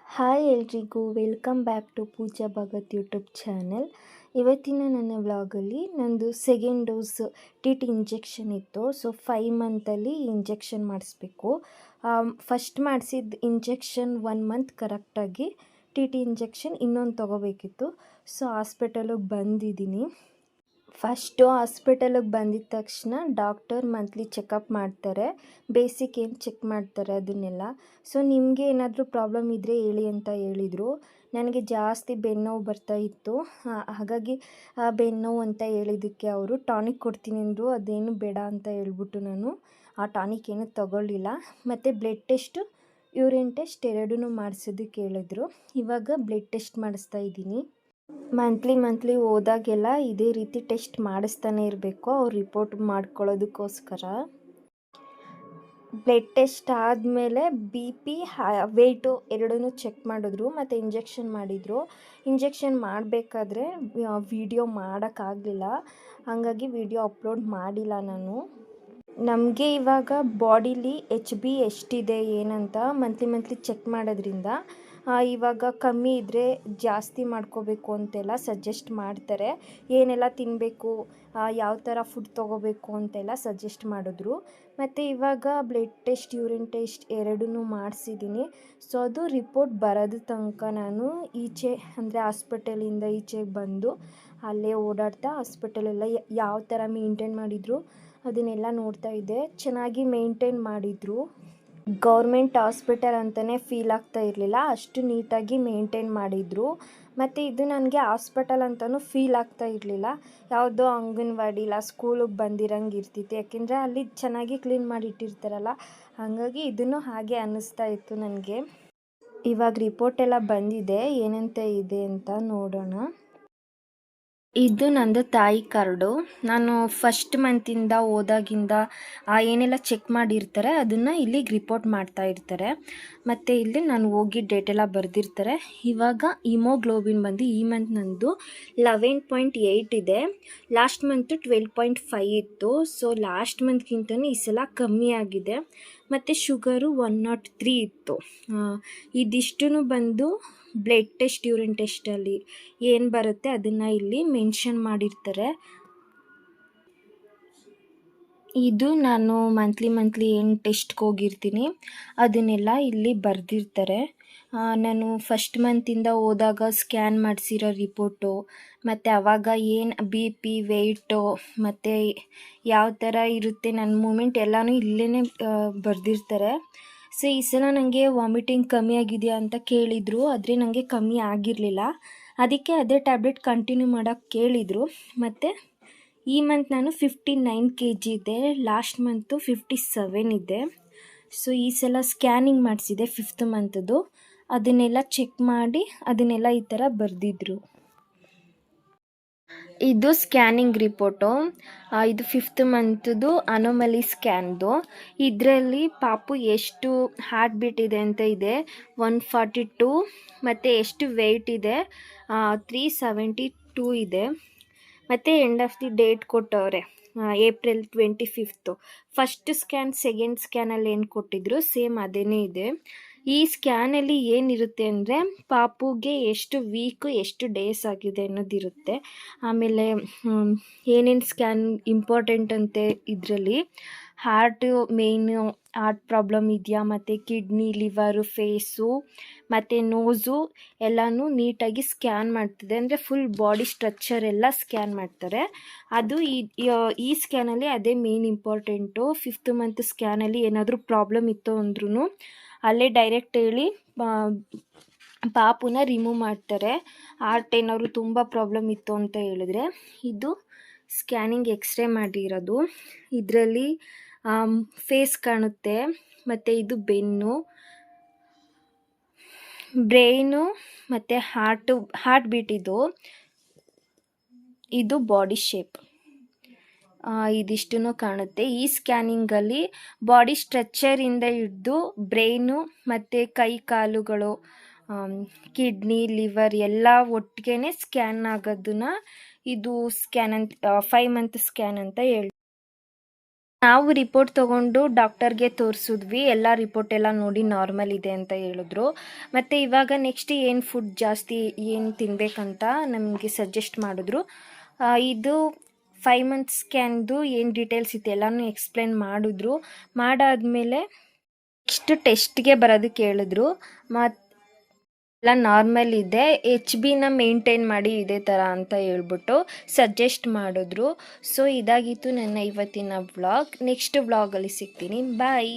Hi ಎಲ್ರಿಗೂ welcome back to Pooja Bhagat YouTube channel. ಇವತ್ತಿನ ನನ್ನ ವ್ಲಾಗಲ್ಲಿ ನಂದು second dose T T injection ಇತ್ತು. ಸೊ 5 ಮಂತಲ್ಲಿ ಇಂಜೆಕ್ಷನ್ ಮಾಡಿಸ್ಬೇಕು. ಫಸ್ಟ್ ಮಾಡಿಸಿದ ಇಂಜೆಕ್ಷನ್ 1 ಮಂತ್ ಕರೆಕ್ಟಾಗಿ ಟಿ ಟಿ ಇಂಜೆಕ್ಷನ್ ಇನ್ನೊಂದು ತೊಗೋಬೇಕಿತ್ತು. ಸೊ ಹಾಸ್ಪಿಟಲಿಗೆ ಬಂದಿದ್ದೀನಿ. ಫಸ್ಟು ಹಾಸ್ಪಿಟಲಿಗೆ ಬಂದಿದ ತಕ್ಷಣ ಡಾಕ್ಟರ್ ಮಂತ್ಲಿ ಚೆಕಪ್ ಮಾಡ್ತಾರೆ. ಬೇಸಿಕ್ ಏನು ಚೆಕ್ ಮಾಡ್ತಾರೆ ಅದನ್ನೆಲ್ಲ. ಸೊ ನಿಮಗೆ ಏನಾದರೂ ಪ್ರಾಬ್ಲಮ್ ಇದ್ದರೆ ಹೇಳಿ ಅಂತ ಹೇಳಿದರು. ನನಗೆ ಜಾಸ್ತಿ ಬೆನ್ನೋವು ಬರ್ತಾ ಇತ್ತು. ಹಾಗಾಗಿ ಬೆನ್ನೋವು ಅಂತ ಹೇಳಿದ್ದಕ್ಕೆ ಅವರು ಟಾನಿಕ್ ಕೊಡ್ತೀನಿ ಅಂದರು. ಅದೇನು ಬೇಡ ಅಂತ ಹೇಳ್ಬಿಟ್ಟು ನಾನು ಆ ಟಾನಿಕ್ ಏನು ತಗೊಳ್ಳಿಲ್ಲ. ಮತ್ತು ಬ್ಲಡ್ ಟೆಸ್ಟು ಯೂರಿನ್ ಟೆಸ್ಟ್ ಎರಡೂ ಮಾಡಿಸೋದಕ್ಕೆ ಹೇಳಿದ್ರು. ಇವಾಗ ಬ್ಲಡ್ ಟೆಸ್ಟ್ ಮಾಡಿಸ್ತಾ ಇದ್ದೀನಿ. ಮಂತ್ಲಿ ಹೋದಾಗೆಲ್ಲ ಇದೇ ರೀತಿ ಟೆಸ್ಟ್ ಮಾಡಿಸ್ತಾನೆ ಇರಬೇಕು, ಅವ್ರು ರಿಪೋರ್ಟ್ ಮಾಡ್ಕೊಳ್ಳೋದಕ್ಕೋಸ್ಕರ. ಬ್ಲಡ್ ಟೆಸ್ಟ್ ಆದಮೇಲೆ ಬಿ ಪಿ ವೆಯ್ಟು ಎರಡೂ ಚೆಕ್ ಮಾಡಿದ್ರು ಮತ್ತು ಇಂಜೆಕ್ಷನ್ ಮಾಡಿದರು. ಇಂಜೆಕ್ಷನ್ ಮಾಡಬೇಕಾದ್ರೆ ವಿಡಿಯೋ ಮಾಡೋಕ್ಕಾಗಲಿಲ್ಲ, ಹಾಗಾಗಿ ವಿಡಿಯೋ ಅಪ್ಲೋಡ್ ಮಾಡಿಲ್ಲ ನಾನು. ನಮಗೆ ಇವಾಗ ಬಾಡಿಲಿ HB ಎಷ್ಟಿದೆ ಏನಂತ ಮಂತ್ಲಿ ಚೆಕ್ ಮಾಡೋದ್ರಿಂದ ಇವಾಗ ಕಮ್ಮಿ ಇದ್ದರೆ ಜಾಸ್ತಿ ಮಾಡ್ಕೋಬೇಕು ಅಂತೆಲ್ಲ ಸಜೆಸ್ಟ್ ಮಾಡ್ತಾರೆ. ಏನೆಲ್ಲ ತಿನ್ನಬೇಕು, ಯಾವ ಥರ ಫುಡ್ ತೊಗೋಬೇಕು ಅಂತೆಲ್ಲ ಸಜೆಸ್ಟ್ ಮಾಡಿದ್ರು. ಮತ್ತು ಇವಾಗ ಬ್ಲಡ್ ಟೆಸ್ಟ್ ಯೂರಿನ್ ಟೆಸ್ಟ್ ಎರಡೂ ಮಾಡಿಸಿದ್ದೀನಿ. ಸೊ ಅದು ರಿಪೋರ್ಟ್ ಬರೋದು ತನಕ ನಾನು ಈಚೆ ಅಂದರೆ ಹಾಸ್ಪಿಟಲಿಂದ ಈಚೆಗೆ ಬಂದು ಅಲ್ಲೇ ಓಡಾಡ್ತಾ ಹಾಸ್ಪಿಟಲೆಲ್ಲ ಯಾವ ಥರ ಮೇಂಟೈನ್ ಮಾಡಿದರು ಅದನ್ನೆಲ್ಲ ನೋಡ್ತಾ ಇದ್ದೆ. ಚೆನ್ನಾಗಿ ಮೇಂಟೈನ್ ಮಾಡಿದರು. ಗೌರ್ಮೆಂಟ್ ಹಾಸ್ಪಿಟಲ್ ಅಂತಲೇ ಫೀಲ್ ಆಗ್ತಾ ಇರಲಿಲ್ಲ, ಅಷ್ಟು ನೀಟಾಗಿ ಮೇಂಟೈನ್ ಮಾಡಿದರು. ಮತ್ತು ಇದು ನನಗೆ ಹಾಸ್ಪಿಟಲ್ ಅಂತಲೂ ಫೀಲ್ ಆಗ್ತಾ ಇರಲಿಲ್ಲ, ಯಾವುದೋ ಅಂಗನವಾಡಿ ಇಲ್ಲ ಸ್ಕೂಲಿಗೆ ಬಂದಿರಂಗೆ ಇರ್ತಿತ್ತು. ಯಾಕೆಂದರೆ ಅಲ್ಲಿ ಚೆನ್ನಾಗಿ ಕ್ಲೀನ್ ಮಾಡಿಟ್ಟಿರ್ತಾರಲ್ಲ, ಹಾಗಾಗಿ ಇದನ್ನು ಹಾಗೆ ಅನ್ನಿಸ್ತಾ ಇತ್ತು ನನಗೆ. ಇವಾಗ ರಿಪೋರ್ಟ್ ಎಲ್ಲ ಬಂದಿದೆ, ಏನಂತ ಇದೆ ಅಂತ ನೋಡೋಣ. ಇದು ನಂದು ತಾಯಿ ಕಾರ್ಡು. ನಾನು ಫಸ್ಟ್ ಮಂತಿಂದ ಹೋದಾಗಿಂದ ಏನೆಲ್ಲ ಚೆಕ್ ಮಾಡಿರ್ತಾರೆ ಅದನ್ನು ಇಲ್ಲಿಗೆ ರಿಪೋರ್ಟ್ ಮಾಡ್ತಾ ಇರ್ತಾರೆ. ಮತ್ತು ಇಲ್ಲಿ ನಾನು ಹೋಗಿ ಡೇಟ್ ಎಲ್ಲ ಬರೆದಿರ್ತಾರೆ. ಇವಾಗ ಹಿಮೋಗ್ಲೋಬಿನ್ ಬಂದು ಈ ಮಂತ್ ನಂದು 11.8 ಇದೆ. ಲಾಸ್ಟ್ ಮಂತು 12.5 ಇತ್ತು. ಸೊ ಲಾಸ್ಟ್ ಮಂತ್ಗಿಂತಲೂ ಈ ಸಲ ಕಮ್ಮಿ ಆಗಿದೆ. ಮತ್ತು ಶುಗರು 103 ಇತ್ತು. ಇದಿಷ್ಟೂ ಬಂದು ಬ್ಲಡ್ ಟೆಸ್ಟ್ ಯೂರಿನ್ ಟೆಸ್ಟಲ್ಲಿ ಏನು ಬರುತ್ತೆ ಅದನ್ನು ಇಲ್ಲಿ ಮೆನ್ಷನ್ ಮಾಡಿರ್ತಾರೆ. ಇದು ನಾನು ಮಂತ್ಲಿ ಏನು ಟೆಸ್ಟ್ಗೆ ಹೋಗಿರ್ತೀನಿ ಅದನ್ನೆಲ್ಲ ಇಲ್ಲಿ ಬರೆದಿರ್ತಾರೆ. ನಾನು ಫಸ್ಟ್ ಮಂತಿಂದ ಹೋದಾಗ ಸ್ಕ್ಯಾನ್ ಮಾಡಿಸಿರೋ ರಿಪೋರ್ಟು ಮತ್ತು ಆವಾಗ ಏನು ಬಿ ಪಿ ವೆಯ್ಟು ಮತ್ತು ಯಾವ ಥರ ಇರುತ್ತೆ ನನ್ನ ಮೂಮೆಂಟ್ ಎಲ್ಲನೂ ಇಲ್ಲೇ ಬರೆದಿರ್ತಾರೆ. ಸೊ ಈ ಸಲ ನನಗೆ ವಾಮಿಟಿಂಗ್ ಕಮ್ಮಿ ಆಗಿದೆಯಾ ಅಂತ ಕೇಳಿದರು, ಆದರೆ ನನಗೆ ಕಮ್ಮಿ ಆಗಿರಲಿಲ್ಲ. ಅದಕ್ಕೆ ಅದೇ ಟ್ಯಾಬ್ಲೆಟ್ ಕಂಟಿನ್ಯೂ ಮಾಡೋಕ್ಕೆ ಕೇಳಿದರು. ಮತ್ತು ಈ ಮಂತ್ ನಾನು 59 kg ಇದೆ, ಲಾಸ್ಟ್ ಮಂತು 57 ಇದೆ. ಸೊ ಈ ಸಲ ಸ್ಕ್ಯಾನಿಂಗ್ ಮಾಡಿಸಿದೆ 5th ಮಂತದ್ದು, ಅದನ್ನೆಲ್ಲ ಚೆಕ್ ಮಾಡಿ ಅದನ್ನೆಲ್ಲ ಈ ಥರ ಬರೆದಿದ್ರು. ಇದು ಸ್ಕ್ಯಾನಿಂಗ್ ರಿಪೋರ್ಟು. ಇದು 5th ಮಂತದ್ದು ಅನೋಮಲಿ ಸ್ಕ್ಯಾನ್ದು. ಇದರಲ್ಲಿ ಪಾಪು ಎಷ್ಟು ಹಾರ್ಟ್ ಬೀಟ್ ಇದೆ ಅಂತ ಇದೆ 142, ಮತ್ತು ಎಷ್ಟು ವೆಯ್ಟ್ ಇದೆ 372 ಇದೆ. ಮತ್ತು ಎಂಡ್ ಆಫ್ ದಿ ಡೇಟ್ ಕೊಟ್ಟವ್ರೆ April 25. ಫಸ್ಟ್ ಸ್ಕ್ಯಾನ್ ಸೆಕೆಂಡ್ ಸ್ಕ್ಯಾನಲ್ಲಿ ಏನು ಕೊಟ್ಟಿದ್ರು ಸೇಮ್ ಅದೇ ಇದೆ. ಈ ಸ್ಕ್ಯಾನಲ್ಲಿ ಏನಿರುತ್ತೆ ಅಂದರೆ ಪಾಪುಗೆ ಎಷ್ಟು ವೀಕು ಎಷ್ಟು ಡೇಸ್ ಆಗಿದೆ ಅನ್ನೋದಿರುತ್ತೆ. ಆಮೇಲೆ ಏನೇನು ಸ್ಕ್ಯಾನ್ ಇಂಪಾರ್ಟೆಂಟ್ ಅಂತೆ ಇದರಲ್ಲಿ ಹಾರ್ಟು ಮೇಯ್ನು, ಹಾರ್ಟ್ ಪ್ರಾಬ್ಲಮ್ ಇದೆಯಾ, ಮತ್ತು ಕಿಡ್ನಿ, ಲಿವರು, ಫೇಸು ಮತ್ತು ನೋಸು ಎಲ್ಲನೂ ನೀಟಾಗಿ ಸ್ಕ್ಯಾನ್ ಮಾಡ್ತಿದೆ. ಅಂದರೆ ಫುಲ್ ಬಾಡಿ ಸ್ಟ್ರಕ್ಚರ್ ಎಲ್ಲ ಸ್ಕ್ಯಾನ್ ಮಾಡ್ತಾರೆ. ಅದು ಈ ಸ್ಕ್ಯಾನಲ್ಲಿ ಅದೇ ಮೇನ್ ಇಂಪಾರ್ಟೆಂಟು. 5th ಮಂತ್ ಸ್ಕ್ಯಾನಲ್ಲಿ ಏನಾದರೂ ಪ್ರಾಬ್ಲಮ್ ಇತ್ತು ಅಂದ್ರೂ ಅಲ್ಲೇ ಡೈರೆಕ್ಟ್ ಹೇಳಿ ಪಾಪುನ ರಿಮೂವ್ ಮಾಡ್ತಾರೆ. ಹಾರ್ಟ್ ಏನಾದ್ರು ತುಂಬ ಪ್ರಾಬ್ಲಮ್ ಇತ್ತು ಅಂತ ಹೇಳಿದ್ರೆ. ಇದು ಸ್ಕ್ಯಾನಿಂಗ್ ಎಕ್ಸ್ರೇ ಮಾಡಿರೋದು. ಇದರಲ್ಲಿ ಫೇಸ್ ಕಾಣುತ್ತೆ, ಮತ್ತು ಇದು ಬೆನ್ನು, ಬ್ರೈನು ಮತ್ತು ಹಾರ್ಟ್ ಬೀಟ್, ಇದು ಬಾಡಿ ಶೇಪ್, ಇದಿಷ್ಟೂ ಕಾಣುತ್ತೆ. ಈ ಸ್ಕ್ಯಾನಿಂಗಲ್ಲಿ ಬಾಡಿ ಸ್ಟ್ರಕ್ಚರಿಂದ ಹಿಡಿದು ಬ್ರೈನು ಮತ್ತು ಕೈ ಕಾಲುಗಳು, ಕಿಡ್ನಿ, ಲಿವರ್ ಎಲ್ಲ ಒಟ್ಟಿಗೆ ಸ್ಕ್ಯಾನ್ ಆಗೋದನ್ನ ಇದು ಸ್ಕ್ಯಾನ್ ಅಂತ 5 ಮಂತ್ ಸ್ಕ್ಯಾನ್ ಅಂತ ನಾವು ರಿಪೋರ್ಟ್ ತೊಗೊಂಡು ಡಾಕ್ಟರ್ಗೆ ತೋರಿಸಿದ್ವಿ. ಎಲ್ಲ ರಿಪೋರ್ಟ್ ಎಲ್ಲ ನೋಡಿ ನಾರ್ಮಲ್ ಇದೆ ಅಂತ ಹೇಳಿದ್ರು. ಮತ್ತು ಇವಾಗ ನೆಕ್ಸ್ಟ್ ಏನು ಫುಡ್ ಜಾಸ್ತಿ ಏನು ತಿನ್ನಬೇಕಂತ ನಮಗೆ ಸಜೆಸ್ಟ್ ಮಾಡಿದ್ರು. ಇದು 5 ಮಂತ್ಸ್ ಸ್ಕ್ಯಾನ್ದು ಏನು ಡೀಟೇಲ್ಸ್ ಇತ್ತು ಎಲ್ಲನೂ ಎಕ್ಸ್ಪ್ಲೇನ್ ಮಾಡಿದ್ರು. ಮಾಡಾದಮೇಲೆ ನೆಕ್ಸ್ಟ್ ಟೆಸ್ಟ್ಗೆ ಬರೋದಕ್ಕೆ ಹೇಳಿದ್ರು. ಮತ್ತು ಎಲ್ಲ ನಾರ್ಮಲ್ ಇದೆ, HBನ ಮೇಂಟೈನ್ ಮಾಡಿ ಇದೇ ಥರ ಅಂತ ಹೇಳ್ಬಿಟ್ಟು ಸಜೆಸ್ಟ್ ಮಾಡಿದ್ರು. ಸೊ ಇದಾಗಿತ್ತು ನನ್ನ ಇವತ್ತಿನ ವ್ಲಾಗ್. ನೆಕ್ಸ್ಟ್ ವ್ಲಾಗಲ್ಲಿ ಸಿಗ್ತೀನಿ. ಬಾಯ್.